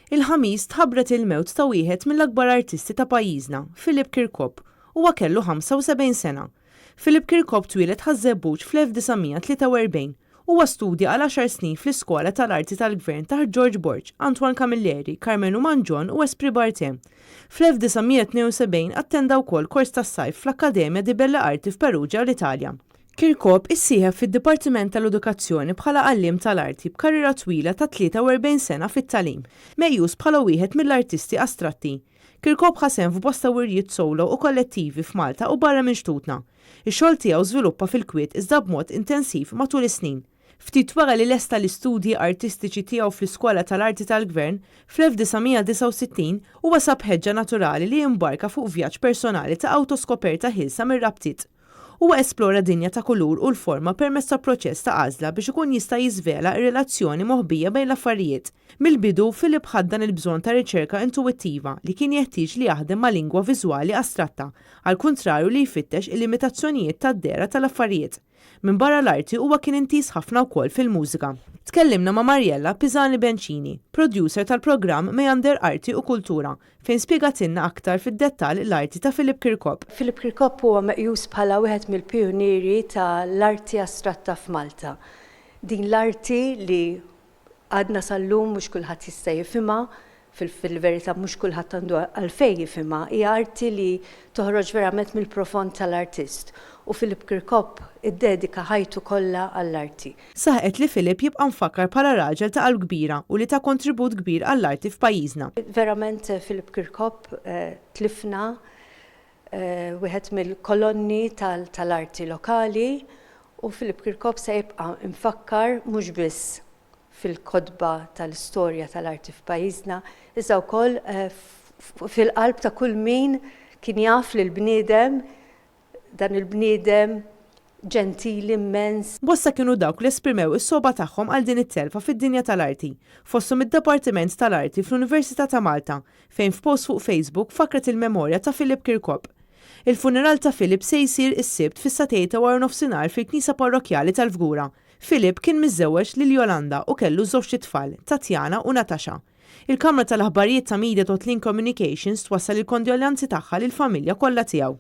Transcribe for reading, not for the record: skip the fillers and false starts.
Il-ħamis tħabbret il-mewt ta' wieħed mill-akbar artisti ta' pajjiżna, Philip Chircop, huwa kellu 75 sena. Philip Chircop twieled ħażebbuġ fl-1943 huwa studja għal 10 snin fl-Iskola tal-Arti tal-Gvern taħt George Borg, Antoine Camilleri, Carmenu Mangion u Esprit Bartin. Fl-1972 attenda wkoll kors tas-sajf fl-Akkademja di Belle Arti f'Perugia l-Italja. Chircop issieħeb fid-Dipartiment tal-Edukazzjoni bħala għalliem tal-arti b'karriera twila ta' 43 sena fit-tagħlim, mejjus bħala wieħed mill-artisti astratti. Chircop ħasem f'bosta wirjiet solo u kollettivi f'Malta u barra minn Xtutna. Ix-xogħol tiegħu żviluppa fil-Kwiet iżda b'mod intensiv matul is-snin. Ftit wara li lesta l-istudji artistiċi tiegħu fl-Iskola tal-Arti tal-Gvern, fl-1969 huwa sab ħeġġa naturali li jimbarka fuq vjaġġ personali ta' awtoskoperta ħilsa mir-rabtiet. Huwa esplora dinja ta' kulur u l-forma permezz ta' proċess ta' għażla biex ikun jista' jiżvela r-relazzjoni moħbija bejn l-affarijiet. Mill-bidu Philip ħaddan il-bżonn ta' riċerka intuwittiva li kien jeħtieġ li jaħdem ma' lingwa viżwali astratta, għal kuntrarju li jfittex il-limitazzjonijiet tad-dera tal-affarijiet. Minn barra l-arti huwa kien intis ħafna wkoll fil-mużika. Tkellimna ma' Mariella Pisani Bencini, producer tal-programm Meander Arti u Kultura, fejn spjegatilna aktar fid-dettall l-arti ta' Philip Chircop. Philip Chircop huwa meqjus bħala wieħed mill-pjunieri tal-arti astratta f'Malta. Din l-arti li għadna sal-lum mhux kulħadd jista' jifhimha, fil-verità mhux kulħadd għandu għalfejn jifhimha, hija arti li toħroġ verament mill-profond tal-artist. U Philip Chircop iddedika ħajtu kollha għall-arti. Saħqet li Philip jibqa' mfakkar bħala raġel ta' qalb kbira u li ta' kontribut kbir għall-arti f'pajjiżna. Verament Philip Chircop tlifna wieħed mill-kolonni tal-arti lokali u Philip Chircop se jibqa' mfakkar mhux biss fil-kodba tal-istorja tal-arti f'pajjiżna, iżda wkoll fil-qalb ta' kull min kien jaf li l-bniedem dan il-bniedem ġentili immens. Bosta kienu dawk li esprimew is-soba tagħhom għal din it-telfa fid-dinja tal-arti, fosthom id-Dipartiment tal-Arti fl-Università ta' Malta, fejn f'post fuq Facebook fakret il-memorja ta' Philip Chircop. Il-funeral ta' Philip se jsir is-sibt fis-satejta wara nofsinhar fil-Knisja Parrokjali tal-Fgura. Philip kien miżżewweġ lil Jolanda u kellu żewġ tfal, Tatjana u Natasha. Il-Kamra tal-Aħbarijiet ta' Media Totlin Communications twassal il-kondoljanzi tagħha lill-familja kollha tiegħu.